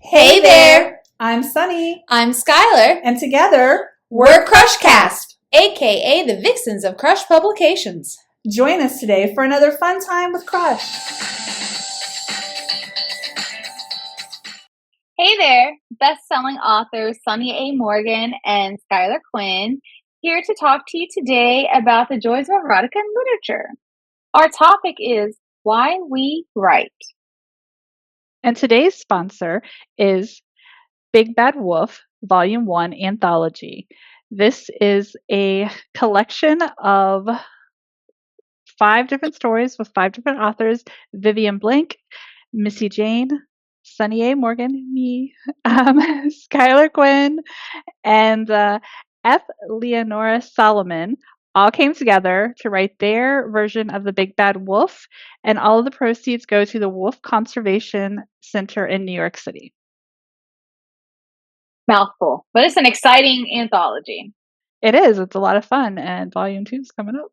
Hey there! I'm Sunny. I'm Skylar. And together, we're Crushcast, aka the Vixens of Crush Publications. Join us today for another fun time with Crush. Hey there! Best-selling authors Sunny A. Morgan and Skylar Quinn here to talk to you today about the joys of erotica and literature. Our topic is why we write. And today's sponsor is Big Bad Wolf, Volume 1 Anthology. This is a collection of 5 different stories with 5 different authors: Vivian Blank, Missy Jane, Sunny A. Morgan, me, Skylar Quinn, and F. Leonora Solomon all came together to write their version of the Big Bad Wolf, and all of the proceeds go to the Wolf Conservation Center in New York City. Mouthful, but it's an exciting anthology. It is. It's a lot of fun, and Volume 2 is coming up.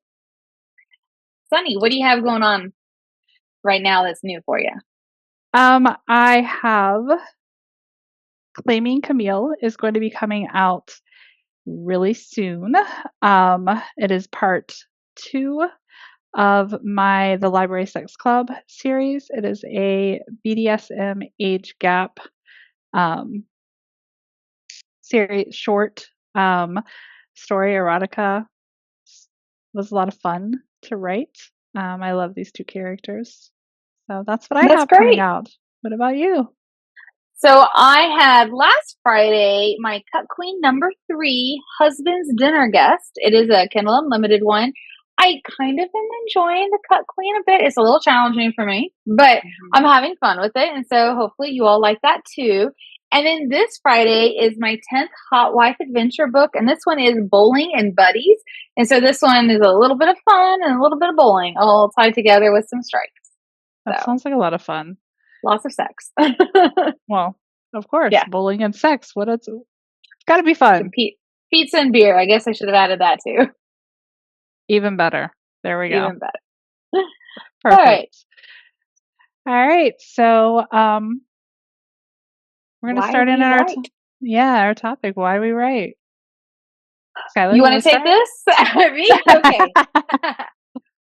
Sunny, what do you have going on right now that's new for you? I have Claiming Camille is going to be coming out really soon. It is part 2 of the Library Sex Club series. It is a BDSM age gap series, short story. Erotica. It was a lot of fun to write. I love these 2 characters. So that's what I have coming out. What about you? So I had last Friday my Cut Queen number 3, Husband's Dinner Guest. It is a Kindle Unlimited one. I kind of am enjoying the Cut Queen a bit. It's a little challenging for me, but I'm having fun with it. And so hopefully you all like that too. And then this Friday is my 10th Hot Wife Adventure book. And this one is Bowling and Buddies. And so this one is a little bit of fun and a little bit of bowling all tied together with some strikes. That sounds like a lot of fun. Lots of sex. Well, of course. Yeah. Bowling and sex. It's got to be fun. Pizza and beer. I guess I should have added that too. Even better. There we go. Even better. Perfect. All right. So we're going to start in our topic. Why we write. Skylar, you want to take this? Me? Okay.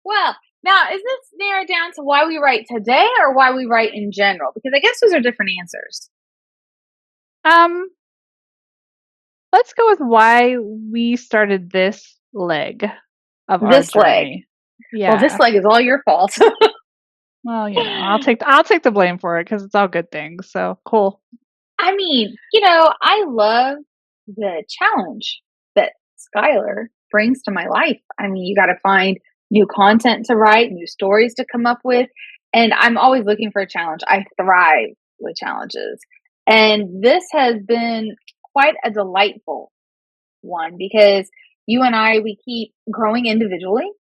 Well, now, is this narrowed down to why we write today or why we write in general? Because I guess those are different answers. Let's go with why we started this leg of our journey. Yeah. Well, this leg is all your fault. Well, I'll take the blame for it because it's all good things. So cool. I mean, I love the challenge that Skylar brings to my life. I mean, you got to find new content to write, new stories to come up with. And I'm always looking for a challenge. I thrive with challenges. And this has been quite a delightful one because you and I, we keep growing individually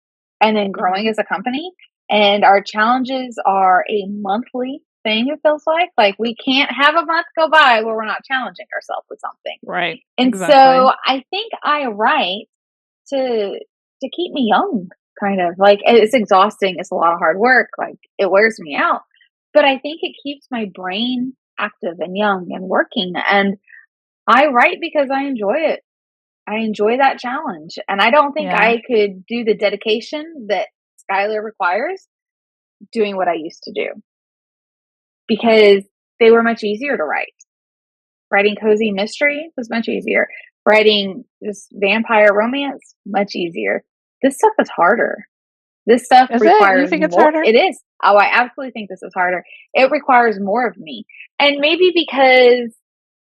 and then growing as a company. And our challenges are a monthly thing, it feels like. Like we can't have a month go by where we're not challenging ourselves with something. Right. And exactly. So I think I write to keep me young. Kind of like it's exhausting. It's a lot of hard work. Like it wears me out, but I think it keeps my brain active and young and working. And I write because I enjoy it. I enjoy that challenge. And I don't think I could do the dedication that Skylar requires doing what I used to do because they were much easier to write. Writing cozy mystery was much easier. Writing just vampire romance, much easier. This stuff is harder. This stuff requires You think it's more. Harder? It is. Oh, I absolutely think this is harder. It requires more of me. And maybe because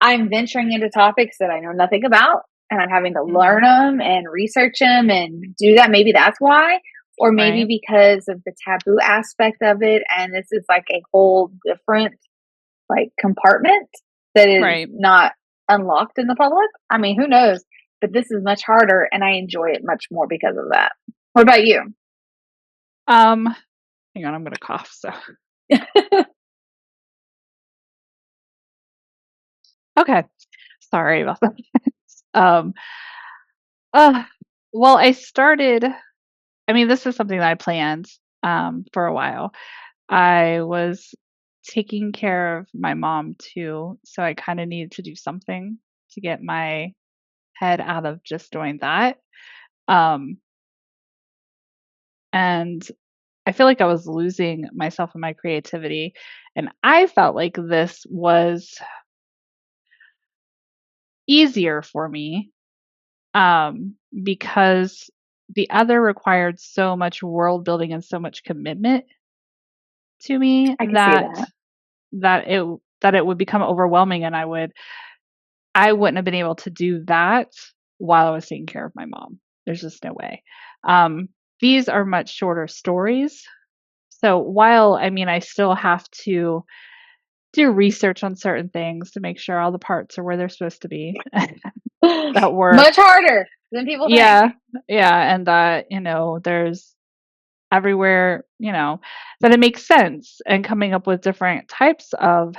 I'm venturing into topics that I know nothing about and I'm having to learn them and research them and do that. Maybe that's why. Or maybe because of the taboo aspect of it. And this is like a whole different compartment that is not unlocked in the public. I mean, who knows? But this is much harder and I enjoy it much more because of that. What about you? Hang on, I'm gonna cough. So okay. Sorry about that. Well, I started, I mean, this is something that I planned for a while. I was taking care of my mom too, so I kind of needed to do something to get my head out of just doing that. Um, and I feel like I was losing myself and my creativity, and I felt like this was easier for me because the other required so much world building and so much commitment to me I can see that that. that it that it would become overwhelming, and I wouldn't have been able to do that while I was taking care of my mom. There's just no way. Um, these are much shorter stories. So while I mean I still have to do research on certain things to make sure all the parts are where they're supposed to be. That were Much harder than people think. yeah, yeah, and that, there's everywhere, that it makes sense and coming up with different types of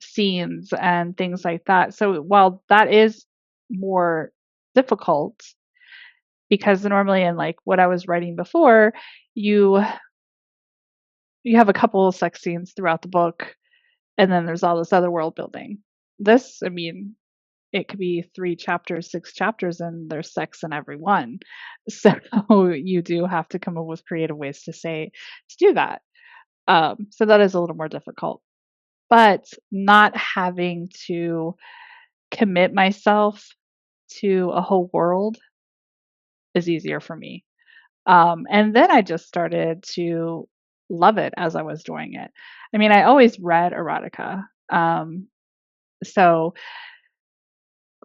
scenes and things like that. So while that is more difficult because normally in like what I was writing before, you you have a couple of sex scenes throughout the book and then there's all this other world building. This, I mean, it could be 3 chapters, 6 chapters, and there's sex in every one. So you do have to come up with creative ways to do that. So that is a little more difficult. But not having to commit myself to a whole world is easier for me. And then I just started to love it as I was doing it. I mean, I always read erotica. So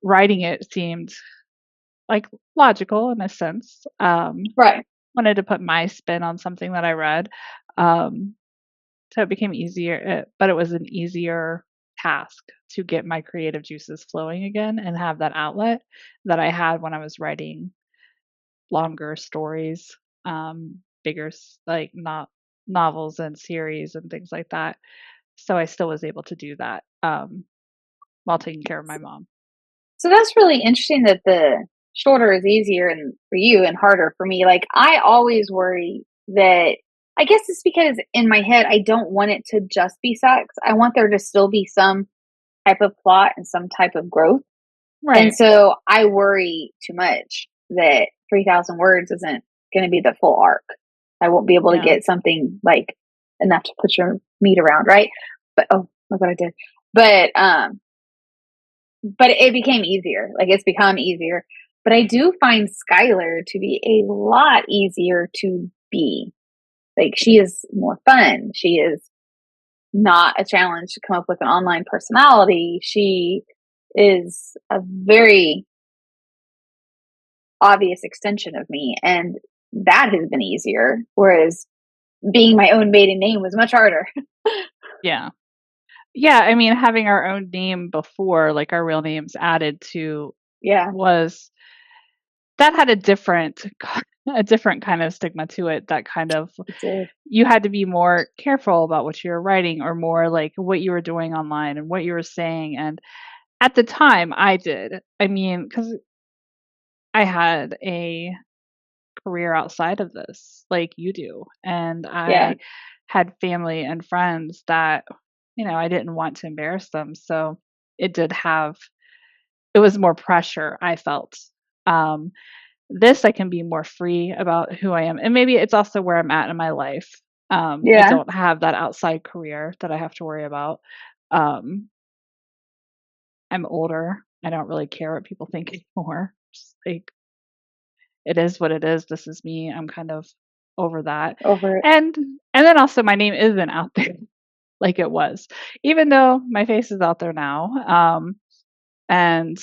writing it seemed like logical in a sense. Right. Wanted to put my spin on something that I read. Um, so it became easier, but it was an easier task to get my creative juices flowing again and have that outlet that I had when I was writing longer stories, bigger like not novels and series and things like that. So I still was able to do that while taking care of my mom. So that's really interesting that the shorter is easier and for you and harder for me. Like I always worry that I guess it's because in my head I don't want it to just be sex. I want there to still be some type of plot and some type of growth. And Right. so I worry too much that 3,000 words isn't going to be the full arc. I won't be able to Yeah. get something like enough to put your meat around, right? But oh, look what I did. But it became easier. Like it's become easier. But I do find Skylar to be a lot easier to be. Like she is more fun. She is not a challenge to come up with an online personality. She is a very obvious extension of me. And that has been easier. Whereas being my own maiden name was much harder. Yeah. Yeah, I mean, having our own name before, like our real names added to Yeah. was that had a different kind of stigma to it, that kind of It did. you had to be more careful about what you were writing or more like what you were doing online and what you were saying, and at the time I did. I mean, cuz I had a career outside of this like you do, and Yeah. I had family and friends that I didn't want to embarrass them, so it did have it was more pressure I felt. Um, this I can be more free about who I am, and maybe it's also where I'm at in my life. I Yeah. don't have that outside career that I have to worry about. Um, I'm older. I don't really care what people think anymore. Just like it is what it is. This is me. I'm kind of over that. Over it. And then also my name isn't out there like it was, even though my face is out there now. And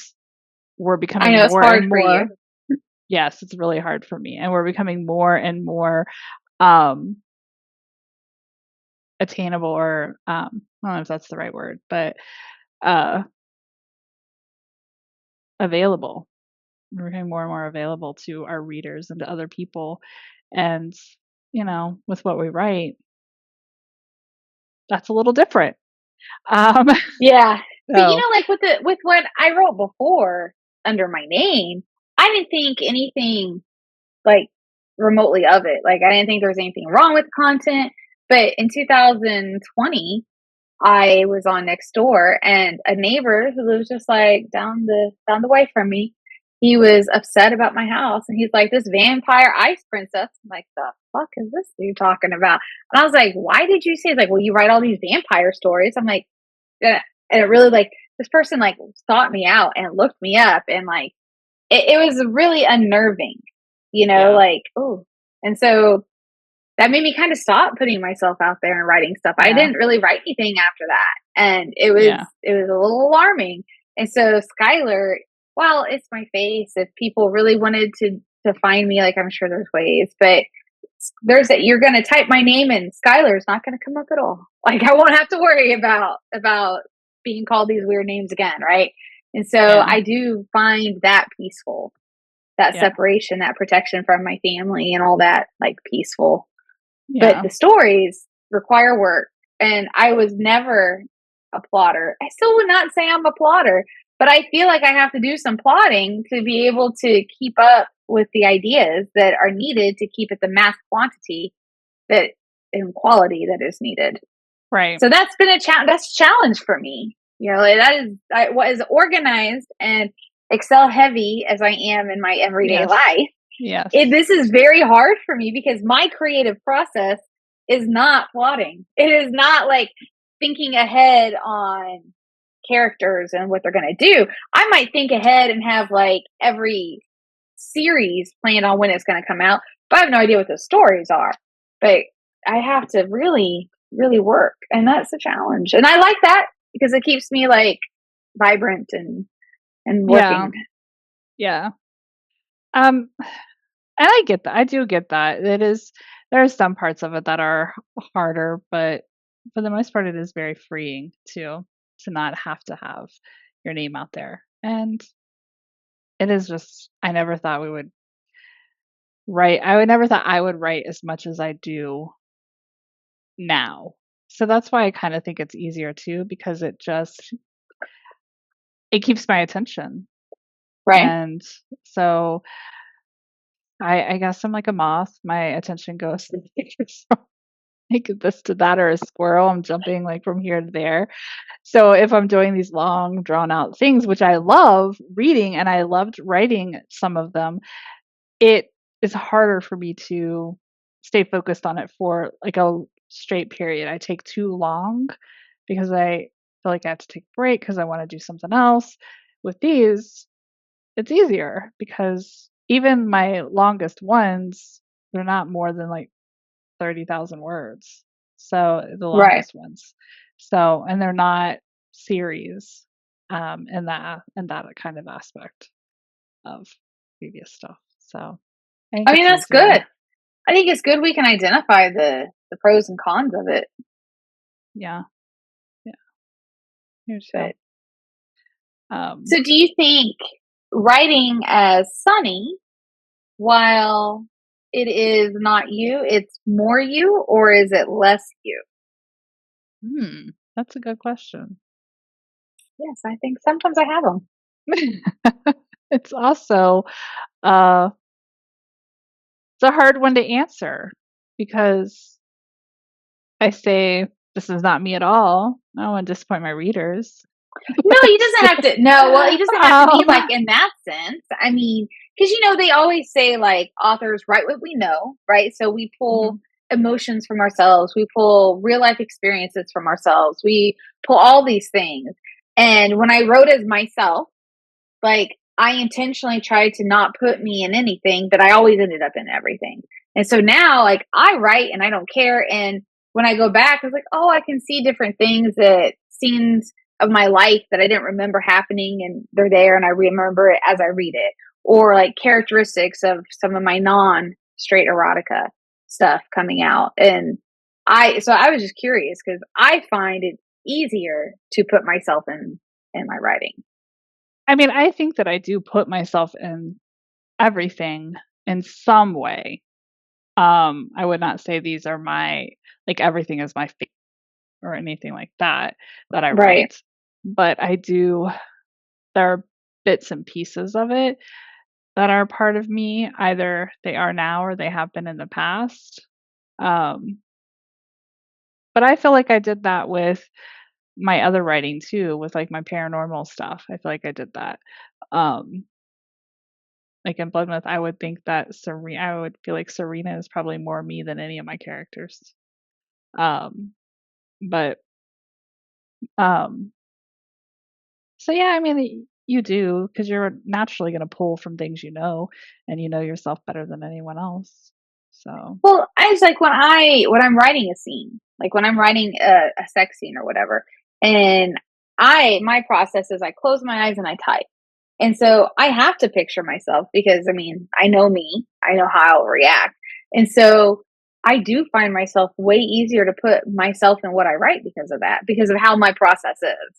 we're I becoming know it's more hard and for more. you. Yes, it's really hard for me, and we're becoming more and more um, attainable, or I don't know if that's the right word, but uh, available. We're becoming more and more available to our readers and to other people, and with what we write, that's a little different. Um, Yeah. But so like with what I wrote before under my name, I didn't think anything like remotely of it. Like, I didn't think there was anything wrong with the content. But in 2020, I was on Nextdoor, and a neighbor who lives just like down the way from me, he was upset about my house, and he's like, "This vampire ice princess." I'm like, "The fuck is this dude talking about?" And I was like, "Why did you say?" He's like, "Well, you write all these vampire stories." I'm like, "Yeah." And it really, like, this person like sought me out and looked me up, and like it was really unnerving, Yeah. like, oh. And so that made me kind of stop putting myself out there and writing stuff. I Yeah. didn't really write anything after that. And it Yeah. was a little alarming. And so Skylar, while it's my face, if people really wanted to find me, like, I'm sure there's ways, but there's that you're gonna type my name and Skylar's not gonna come up at all. Like, I won't have to worry about being called these weird names again, right? And so Yeah. I do find that peaceful, that Yeah. separation, that protection from my family and all that, like, peaceful. Yeah. But the stories require work, and I was never a plotter. I still would not say I'm a plotter, but I feel like I have to do some plotting to be able to keep up with the ideas that are needed to keep it the mass quantity that and quality that is needed. Right. So that's been that's a challenge for me. Like, that is as organized and Excel heavy as I am in my everyday Yes. life. Yes. This is very hard for me because my creative process is not plotting. It is not like thinking ahead on characters and what they're going to do. I might think ahead and have like every series planned on when it's going to come out, but I have no idea what the stories are. But I have to really, really work, and that's a challenge. And I like that because it keeps me like vibrant and working. Yeah. And I get that. I do get that. There are some parts of it that are harder, but for the most part, it is very freeing to not have to have your name out there. And it is just, I never thought we would write. I would never thought I would write as much as I do now. So that's why I kind of think it's easier too, because it keeps my attention. Right. And so I guess I'm like a moth. My attention goes from like this to that, or a squirrel. I'm jumping like from here to there. So if I'm doing these long, drawn out things, which I love reading and I loved writing some of them, it is harder for me to stay focused on it for like a straight period. I take too long because I feel like I have to take a break because I want to do something else. With these, it's easier because even my longest ones, they're not more than like 30,000 words. So the Right. longest ones. So, and they're not series in that kind of aspect of previous stuff. So I think I mean, it's that's easier. good. I think it's good we can identify the pros and cons of it. Yeah. Yeah. Here But too. so do you think writing as Sunny, while it is not you, it's more you, or is it less you? That's a good question. Yes, I think sometimes I have them. It's also uh it's a hard one to answer because I say this is not me at all. I don't want to disappoint my readers. No, he doesn't have to. No, well, he doesn't have to be like Um, in that sense. I mean, because they always say like authors write what we know, right? So we pull mhm. emotions from ourselves, we pull real life experiences from ourselves, we pull all these things. And when I wrote as myself, like, I intentionally tried to not put me in anything, but I always ended up in everything. And so now, like, I write and I don't care. And when I go back, it's like, oh, I can see different things, that scenes of my life that I didn't remember happening, and they're there, and I remember it as I read it. Or like characteristics of some of my non straight erotica stuff coming out. And so I was just curious because I find it easier to put myself in my writing. I mean, I think that I do put myself in everything in some way. I would not say these are my like everything is my favorite or anything like that I Right. write, but I do. There are bits and pieces of it that are part of me. Either they are now or they have been in the past. Um, but I feel like I did that with my other writing too, with like my paranormal stuff. I feel like I did that. Um, like in Blood Myth, I would think that I would feel like Serena is probably more me than any of my characters. Um, but um, so yeah, I mean, you do because you're naturally going to pull from things you know, and you know yourself better than anyone else. So Well, I was like, when I'm writing a scene, like when I'm writing a sex scene or whatever, and my process is I close my eyes and I type. And so I have to picture myself because I mean, I know me, I know how I'll react. And so I do find myself way easier to put myself in what I write because of that, because of how my process is,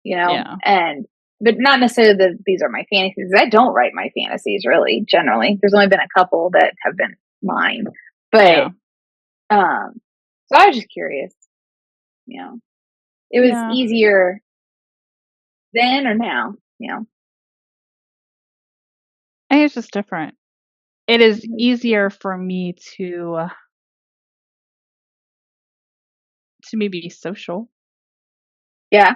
yeah, and, but not necessarily that these are my fantasies. I don't write my fantasies really, generally. There's only been a couple that have been mine, but, yeah, so I was just curious, you know, it was yeah. easier then or now. I think it's just different. It is easier for me to maybe be social. Yeah.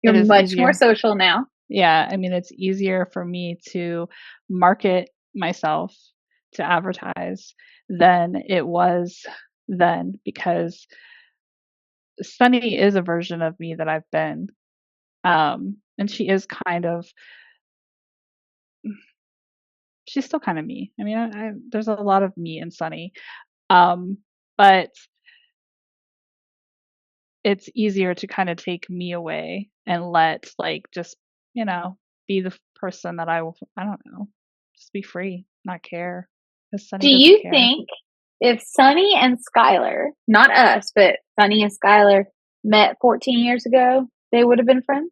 You're It is much more easier. social now. Yeah, I mean, it's easier for me to market myself, to advertise than it was then because Sunny is a version of me that I've been. And she is she's still kind of me. I mean, there's a lot of me in Sunny. Um, but it's easier to kind of take me away and let like just, you know, be the person that I don't know, just be free, not care. Because Sunny Do doesn't you care. think if Sunny and Skylar, not us, but Sunny and Skylar met 14 years ago, they would have been friends?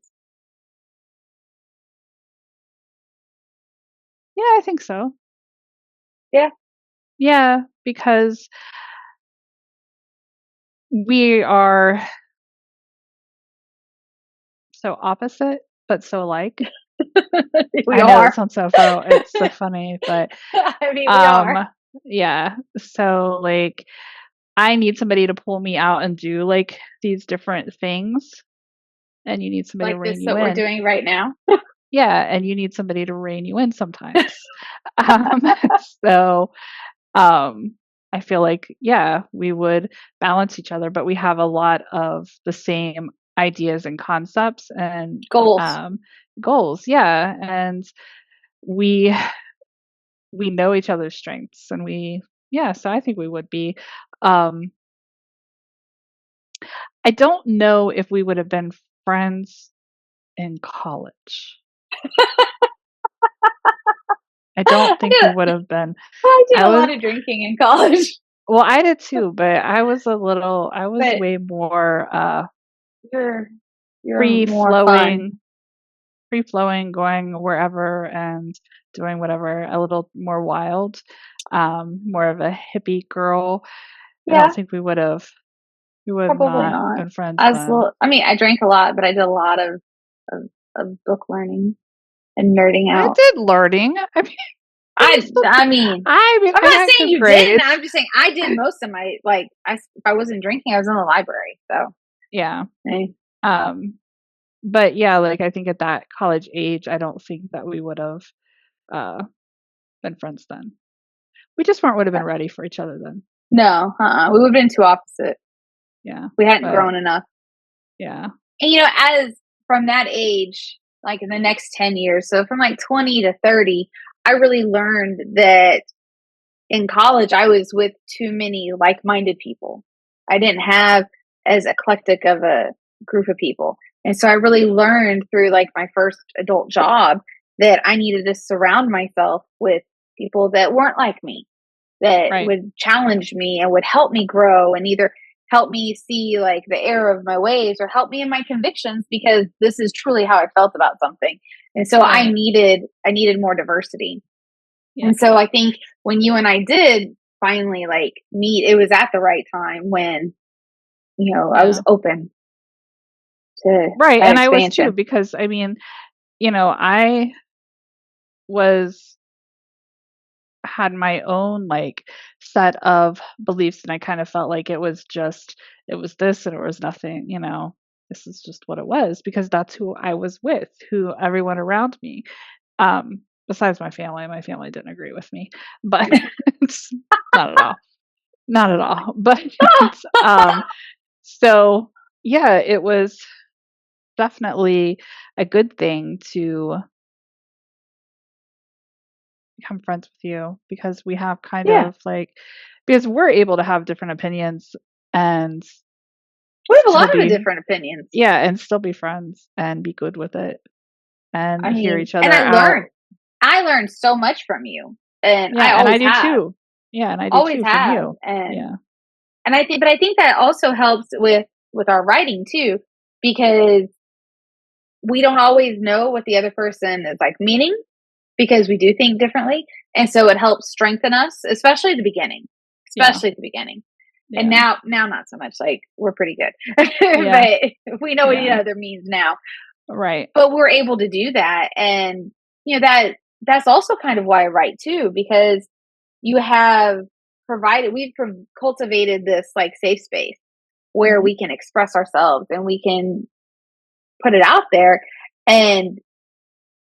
Yeah, I think so. Yeah. Yeah, because we are so opposite, but so alike. We I know it are. sounds it's so funny, but I mean, we um, are. yeah. So like, I need somebody to pull me out and do like these different things, and you need somebody to Like rein this you that we're in. doing right now. Yeah, and you need somebody to rein you in sometimes. Um, so um, I feel like, yeah, we would balance each other, but we have a lot of the same ideas and concepts and Goals. um, goals. Yeah, and we we know each other's strengths, and yeah. So I think we would be. Um, I don't know if we would have been friends in college. I don't think we would have been. I did I a was lot of drinking in college. Well, I did too, but I was But way more you're free more fun. flowing, free flowing, going wherever and doing whatever, a little more wild, more of a hippie girl. I Yeah, don't think we would have probably not not. been friends then. I mean, I drank a lot, but I did a lot of, of book learning and nerding I out. did learning. I mean, I mean, I I'm not had saying good you didn't. grades. I'm just saying I did most of my if I wasn't drinking, I was in the library. So, Yeah. eh. Um, but yeah, like I think at that college age, I don't think that we would have uh been friends then. We just would have been ready for each other then. No, we would have been too opposite. Yeah. We hadn't But grown enough. yeah. And as from that age, like in the next 10 years, so from like 20 to 30, I really learned that in college I was with too many like-minded people. I didn't have as eclectic of a group of people. And so I really learned through like my first adult job that I needed to surround myself with people that weren't like me, that Right. would challenge me and would help me grow and either help me see like the error of my ways or help me in my convictions because this is truly how I felt about something. And so Right. I needed more diversity. Yeah. And so I think when you and I did finally like meet, it was at the right time when, I was Yeah. open to Right. that And I was too, expansion. because I mean, I was had my own like set of beliefs, and I kind of felt like it was this and it was nothing, this is just what it was because that's who I was with, who everyone around me. Besides my family. My family didn't agree with me, but it's not at all. Not at all. But so yeah, it was definitely a good thing to become friends with you because we have kind Yeah. of like because we're able to have different opinions and We have a still lot of be different opinions. yeah, and still be friends and be good with it and I hear mean, each other and out. I learned so much from you, and I Yeah, and I always do have, too. Yeah, and I do always too from have, you. Yeah. and I think that also helps with our writing too, because we don't always know what the other person is like meaning because we do think differently, and so it helps strengthen us, especially at the beginning, Yeah. especially at the beginning. And Yeah. now not so much. Like we're pretty good, Yeah. but we know what each Yeah. other means now. Right. But we're able to do that, and that's also kind of why I write too, because you have we've cultivated this like safe space where Mhm. we can express ourselves and we can put it out there, and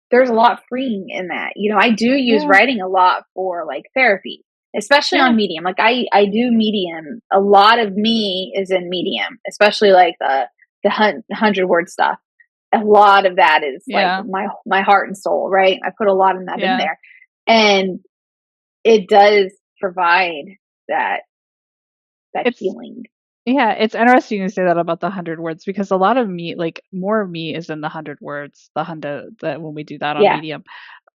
there's a lot freeing in that. I do use Yeah. writing a lot for like therapy, especially Yeah. on Medium. Like I do Medium. A lot of me is in Medium, especially like the 100-word stuff. A lot of that is like Yeah. my heart and soul, right? I put a lot of that in Yeah. there, and it does provide that It's healing. yeah, it's interesting you say that about the 100 words because a lot of me, like more of me is in the 100 words, the hundo that when we do that on Yeah. Medium.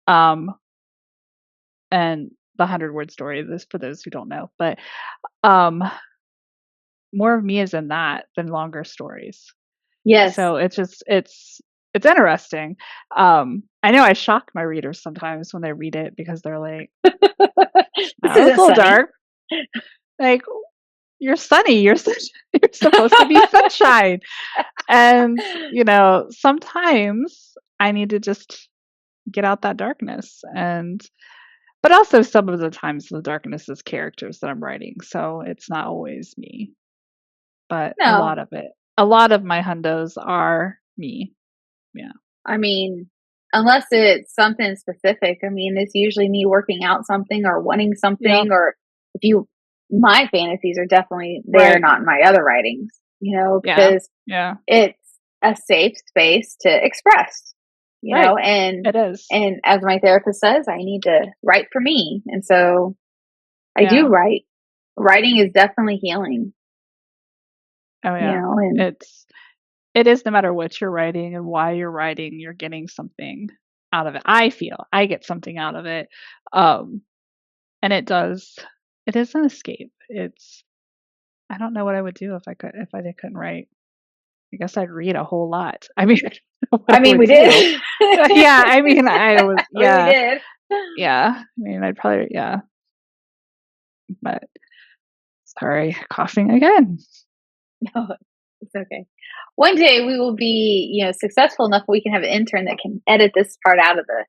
Um and the 100-word story, this for those who don't know, but um more of me is in that than longer stories. Yes. So it's interesting. I know I shock my readers sometimes when they read it because they're like, This "That was a isn't little sunny. dark." Like, "You're sunny. You're supposed to be sunshine." And, sometimes I need to just get out that darkness but also some of the times the darkness is characters that I'm writing, so it's not always me. But a No, lot of my hundos are me. Yeah. I mean, unless it's something specific. I mean, it's usually me working out something or wanting something, Yep. or my fantasies are definitely there, Right. not in my other writings, Yeah. because Yeah. it's a safe space to express, Right. and It is. as my therapist says, I need to write for me. And so I do Yeah. write. Writing is definitely healing, Oh, yeah. and It is no matter what you're writing and why you're writing, you're getting something out of it. I feel I get something out of it. Um, and it is an escape. I don't know what I would do if I couldn't write. I guess I'd read a whole lot. I mean, I don't know what I I mean, would we do. did. Yeah, I mean, I was, We yeah, did. yeah. I mean, I'd probably, yeah, but sorry, coughing again. No, it's okay. One day we will be, successful enough we can have an intern that can edit this part out of the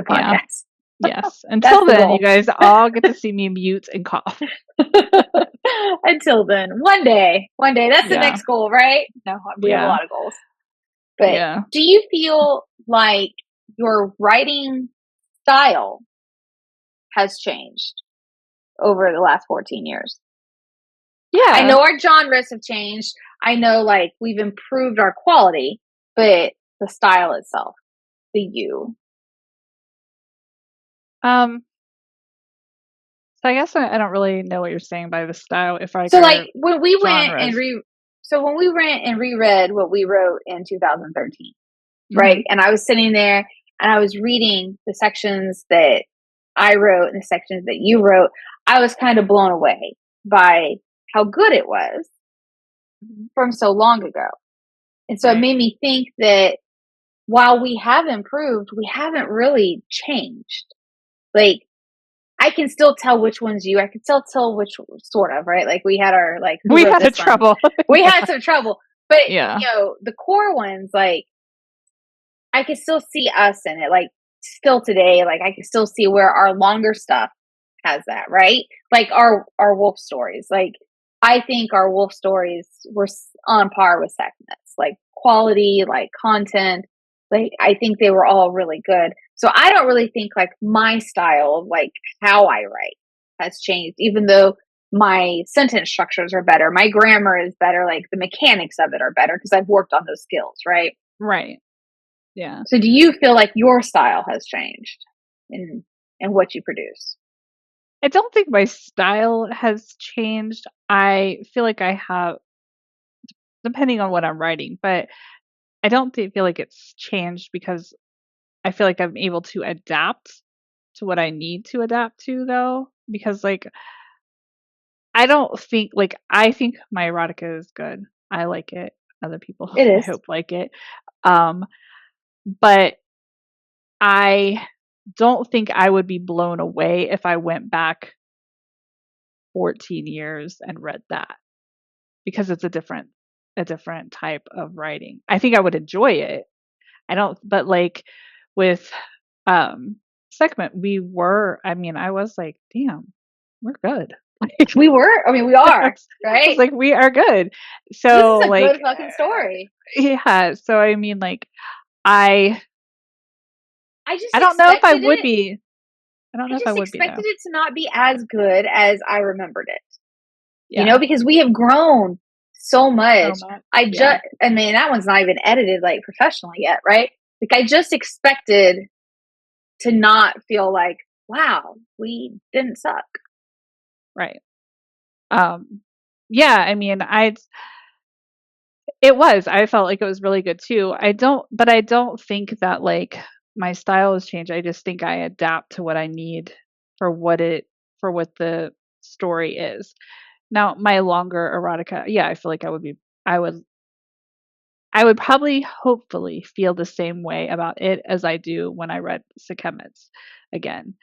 Yeah, podcast. yes. That's Until the then, you goal. guys all get to see me mute and cough. Until then, one day, that's the Yeah, next goal, right? No, we have a yeah, lot of goals. But yeah. do you feel like your writing style has changed over the last 14 years? I Yeah. know our genres have changed. I know like we've improved our quality, but the style itself, the you. Um, so I guess I don't really know what you're saying by the style, if I So like are when we went and genres. reread what we wrote in 2013, right? Mhm. And I was sitting there and I was reading the sections that I wrote and the sections that you wrote. I was kind of blown away by how good it was Mhm. from so long ago. And so it Right. made me think that while we have improved, we haven't really changed. Like I can still tell which one's you. I can still tell which sort of, right? Like we had our like who We wrote had a this one. trouble. We Yeah. had some trouble. But Yeah. the core ones, like I can still see us in it. Like still today, like I can still see where our longer stuff has that, right? Like our wolf stories. Like I think our wolf stories were on par with segments, like quality, like content. Like I think they were all really good. So I don't really think like my style of like how I write has changed, even though my sentence structures are better, my grammar is better, like the mechanics of it are better because I've worked on those skills, right? Right. Yeah. So do you feel like your style has changed in what you produce? I don't think my style has changed. I feel like I have, depending on what I'm writing, but I don't feel like it's changed because I feel like I'm able to adapt to what I need to adapt to, though. Because, like, I don't think, like, I think my erotica is good. I like it. Other people, It I is. hope, like it. Um, but I don't think I would be blown away if I went back 14 years and read that, because it's a different type of writing. I think I would enjoy it. I don't, but like with um segment, I mean, I was like, damn, we're good. Like, We were, I mean, we I are, was right? like, we are good. This So is a like, good fucking story. yeah. So I mean, like, I I just I don't know if I expected would it. be. I don't I know if I just would be expected though. it to not be as good as I remembered it. You know, Yeah. because we have grown so So much. much. Yeah. I mean, that one's not even edited like professionally yet, right? Like, I just expected to not feel like, wow, we didn't suck. Right. Um. Yeah. I mean, I felt like it was really good too. But I don't think that like my style has changed. I just think I adapt to what I need for for what the story is. Now, my longer erotica, yeah, I feel like I would I would probably hopefully feel the same way about it as I do when I read Sekemets again.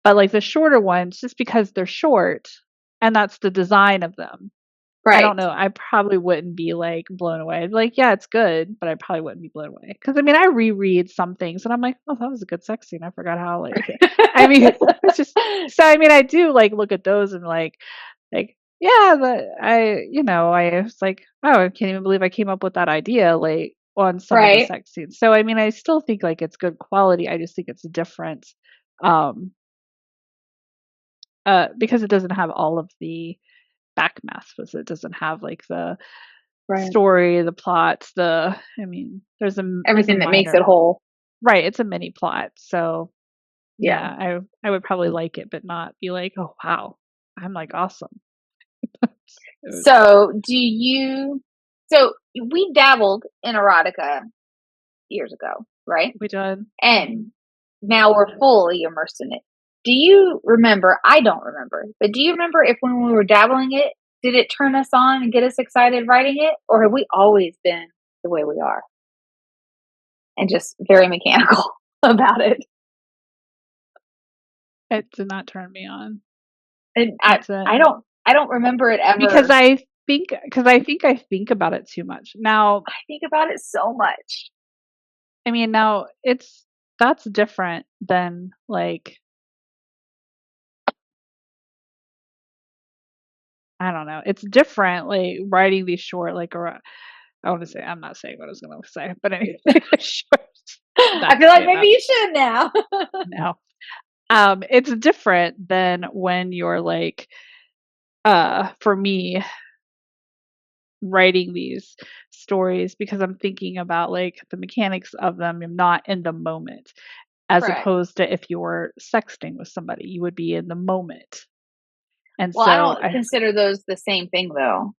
But like the shorter ones, just because they're short and that's the design of them, I Right. don't know. I probably wouldn't be like blown away. I'd be like, yeah, it's good, but I probably wouldn't be blown away. Because I mean, I reread some things and I'm like, oh, that was a good sex scene. I forgot how like. I mean, it's just so. I mean, I do like look at those and like yeah, I was like, oh, I can't even believe I came up with that idea like on some of the Right. sex scenes. So I mean, I still think like it's good quality. I just think it's different. Um, because it doesn't have all of the back math with it. It doesn't have like the Right. story, the plot, I mean, there's a Everything that makes it minor, whole. right, it's a mini plot. So Yeah. yeah, I would probably like it, but not be like, oh wow, I'm like awesome. It was, So, so we dabbled in erotica years ago, right? we did. And now we're fully immersed in it. Do you remember? I don't remember, but do you remember if when we were dabbling it, did it turn us on and get us excited writing it? Or have we always been the way we are and just very mechanical about it? It did not turn me on. And It's a I don't remember it because ever. I think I think about it too much. Now, I think about it so much. I mean, now that's different than like, I don't know. It's different like writing these short like I want to say, I'm not saying what I was going to say, but anyway, short. I feel like maybe you should now. No. It's different than when you're like, for me, writing these stories because I'm thinking about like the mechanics of them. I'm not in the moment, as Right. opposed to if you're sexting with somebody, you would be in the moment. And Well, I so don't consider those the same thing though.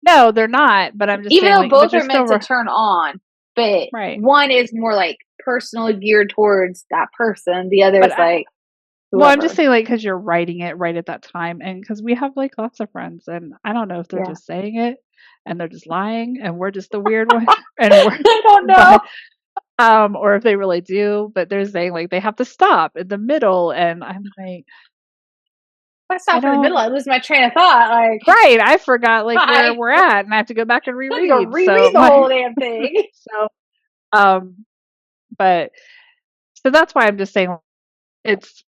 no, they're not, but I'm just Even saying though like, but both you're are still, meant to turn on, but right. one is more like personal geared towards that person. The other But is like well, I'm just whoever. saying, like, because you're writing it right at that time, and because we have like lots of friends, and I don't know if they're Yeah. just saying it and they're just lying, and we're just the weird one, and we're, I don't know. or if they really do, but they're saying like they have to stop in the middle, and I'm like, If I I stop in the middle, don't, I lose my train of thought. Like, right? I forgot like where bye. we're at, and I have to go back and I have to go reread. So reread the whole damn thing. so, but so that's why I'm just saying it's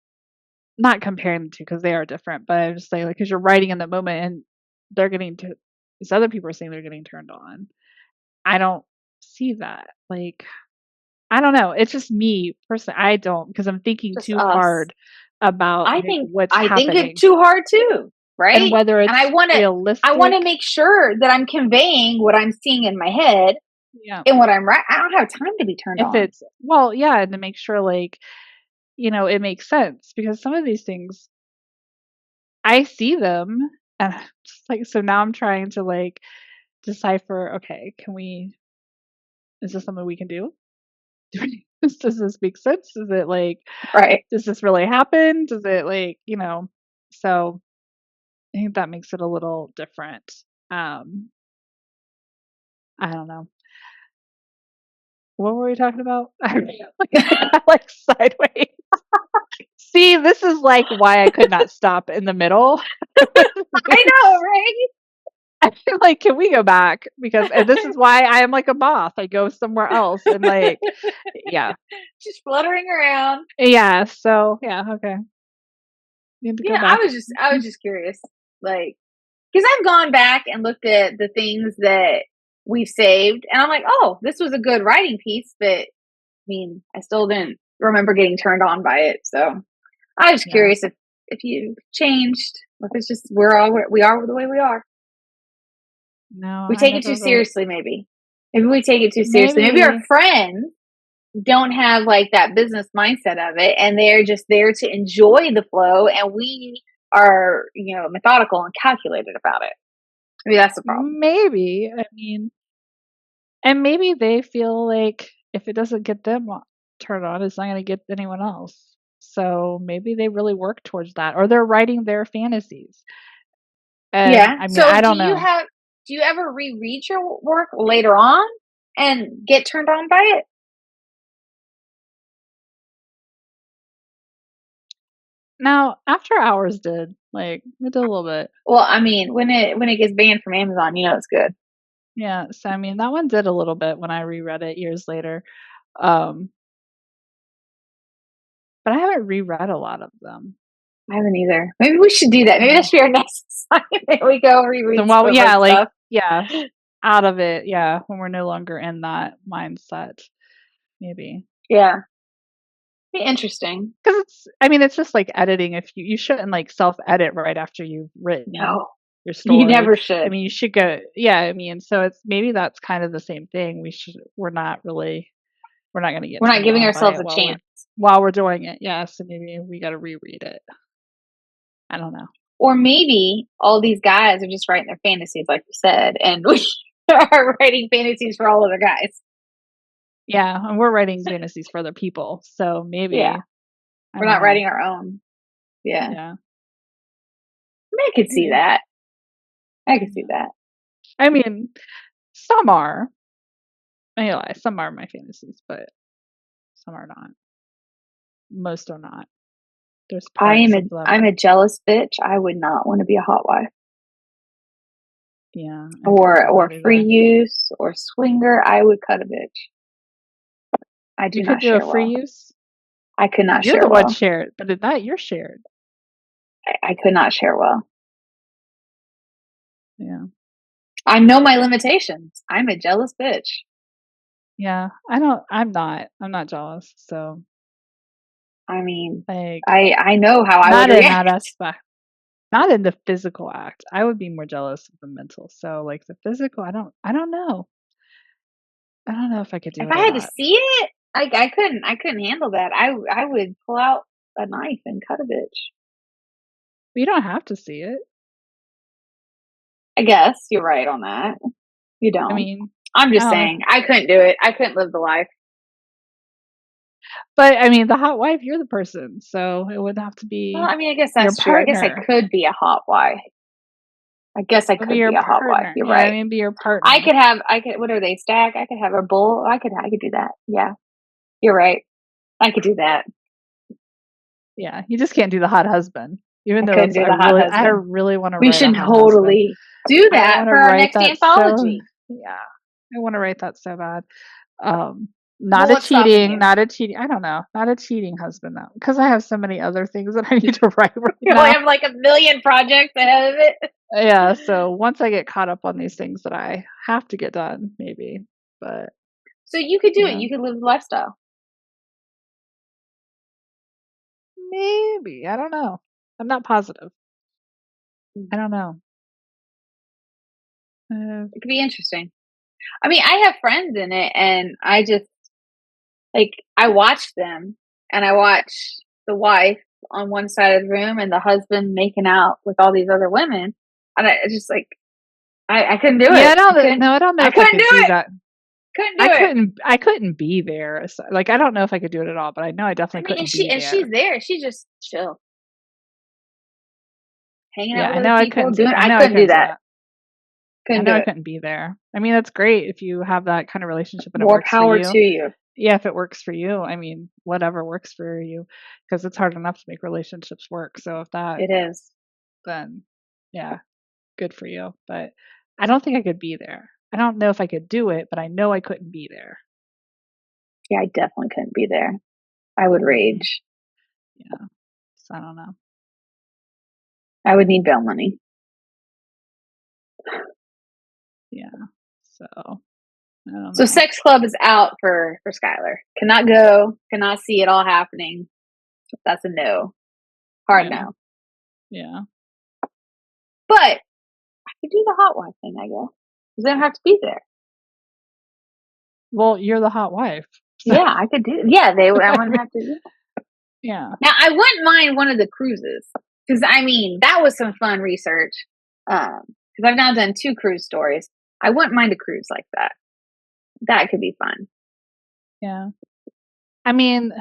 not comparing the two because they are different, but I'm just saying, like, because you're writing in the moment and they're getting to, these other people are saying they're getting turned on. I don't see that. Like, I don't know. It's just me personally. I don't, because I'm thinking Just too us. hard about I like, think what's I think happening it's too hard too, and right? whether And it's I want to realistic. make sure that I'm conveying what I'm seeing in my head Yeah. and what I'm right. I don't have time to be turned If on. it's, well, yeah, and to make sure, like, it makes sense, because some of these things, I see them and just like, so now I'm trying to like decipher, okay, is this something we can do? Does this make sense? Is it like, Right. does this really happen? Does it like, so I think that makes it a little different. I don't know. What were we talking about? Like sideways. See, this is like why I could not stop in the middle. I know, right? I feel like, can we go back? And this is why I am like a moth. I go somewhere else and like, yeah. Just fluttering around. Yeah. So yeah, okay. Need to go back. I was just curious, like, because I've gone back and looked at the things that we've saved, and I'm like, oh, this was a good writing piece, but I mean, I still didn't remember getting turned on by it. So I was curious if you changed, if it's just we are the way we are. No, We I take it never too really. seriously, maybe. Maybe we take it too seriously. Maybe our friends don't have like that business mindset of it, and they're just there to enjoy the flow, and we are, methodical and calculated about it. Maybe that's the problem. Maybe. I mean, and maybe they feel like if it doesn't get them turned on, it's not going to get anyone else. So maybe they really work towards that, or they're writing their fantasies. And Yeah. I mean, So I don't know. do you ever reread your work later on and get turned on by it? Now, After Hours did, like, it did a little bit. Well, I mean, when it gets banned from Amazon, it's good. Yeah, so I mean, that one did a little bit when I reread it years later. Um, but I haven't reread a lot of them. I haven't either. Maybe we should do that. Maybe that should be our next assignment. We go reread So, some stuff. yeah, out of it, yeah, when we're no longer in that mindset, maybe. Yeah. Be interesting. Because it's just like editing. If you shouldn't like self-edit right after you've written No, your story. you never should. I mean, you should go. Yeah, I mean, so it's maybe that's kind of the same thing. We're not going to get. We're not turned giving on by ourselves it a chance. while we're doing it. Yeah, so maybe we got to reread it. I don't know. Or maybe all these guys are just writing their fantasies, like you said, and we are writing fantasies for all other guys. Yeah, and we're writing fantasies for other people, so maybe. Yeah. We're not writing our own. Yeah. Yeah. I could see that. I could see that. I mean, some are. I lie, some are my fantasies, but some are not. Most are not. There's parts of them. I'm a jealous bitch. I would not want to be a hot wife. Yeah. Or free use or swinger. I would cut a bitch. I do not share well. You could do a free use? I could not share well. You're the one shared, but at that you're shared. I could not share well. Yeah. I know my limitations. I'm a jealous bitch. Yeah. I'm not jealous, so. I mean, like, I know how I would react. Not in that aspect. Not in the physical act. I would be more jealous of the mental. So like the physical, I don't know. I don't know if I could do it. If I had to see it, I couldn't handle that. I would pull out a knife and cut a bitch. You don't have to see it. I guess you're right on that. You don't. I mean, I'm just saying, I couldn't do it. I couldn't live the life. But I mean, the hot wife, you're the person, so it would have to be. Well, I mean, I guess that's true. I guess I could be a hot wife. I guess I could be a hot wife. You're right. I mean, be your partner. I could. What are they? Stag? I could have a bull. I could do that. Yeah, you're right. I could do that. Yeah, you just can't do the hot husband. Even though I really want to. We should totally do that for our next anthology. Yeah, I want to write that so bad. Not Well, a what's stopping cheating, you? not a cheating. I don't know. Not a cheating husband though, because I have so many other things that I need to write right You now. have like a million projects ahead of it. Yeah, so once I get caught up on these things that I have to get done, maybe. But So you could do it. yeah, You could live the lifestyle. maybe. I don't know. I'm not positive. I don't know. It could be interesting. I mean, I have friends in it, and I just like I watch them, and I watch the wife on one side of the room and the husband making out with all these other women, and I just like I couldn't do Yeah, it. I don't know I if I couldn't could do do it. that. Couldn't do it. I couldn't be there. So, like, I don't know if I could do it at all, but I know I I definitely mean, couldn't be she's there. there. She's just chill, hanging Yeah, out with other people. I I know I couldn't do couldn't do that. that. I Couldn't know do I it. couldn't be there. I mean, that's great if you have that kind of relationship and it More works for power to you. you. Yeah, if it works for you, I mean, whatever works for you, because it's hard enough to make relationships work. So if that, It is. then yeah, good for you. But I don't think I could be there. I don't know if I could do it, but I know I couldn't be there. Yeah, I definitely couldn't be there. I would rage. Yeah. So I don't know. I would need bail money. Yeah. So I don't So know. sex club is out for Skylar. Cannot go. Cannot see it all happening. That's a no. Hard Yeah. no. Yeah. But I could do the hot wife thing, I guess. Because I don't have to be there. Well, you're the hot wife. So, Yeah, I could do. Yeah, I wouldn't have to do. yeah. Now I wouldn't mind one of the cruises because I mean that was some fun research. Because I've now done 2 cruise stories. I wouldn't mind a cruise like that. That could be fun. Yeah. I mean,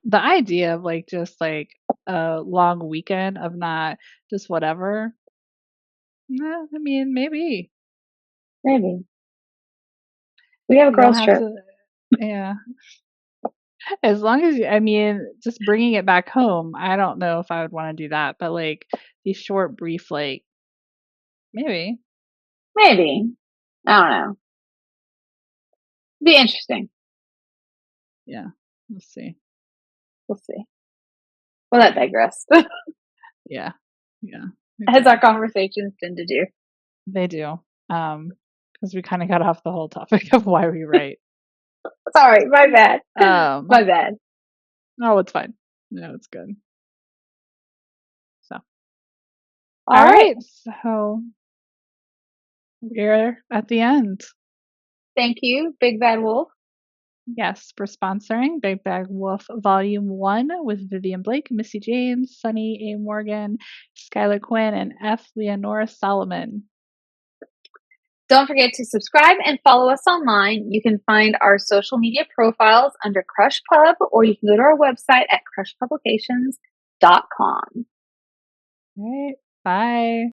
the idea of like just like a long weekend of not just whatever. I mean, maybe Maybe we have a you don't girls have trip. to. Yeah. As long as I mean, just bringing it back home, I don't know if I would want to do that, but like these short, brief, like maybe. Maybe. I don't know. Be interesting. Yeah, we'll see. We'll see. Well, that digressed. Yeah, yeah, As our conversations tend to do. they do. Because we kind of got off the whole topic of why we write. Sorry, my bad. My bad. No, it's fine. No, it's good. So, All right. So we're at the end. Thank you, Big Bad Wolf. Yes, for sponsoring Big Bad Wolf Volume 1 with Vivian Blake, Missy James, Sunny A. Morgan, Skylar Quinn, and F. Leonora Solomon. Don't forget to subscribe and follow us online. You can find our social media profiles under Crush Pub, or you can go to our website at crushpublications.com. All right, bye.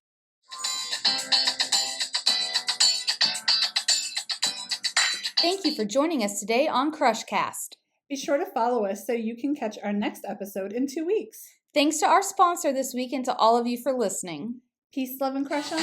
Thank you for joining us today on Crushcast. Be sure to follow us so you can catch our next episode in 2 weeks. Thanks to our sponsor this week and to all of you for listening. Peace, love, and crush on.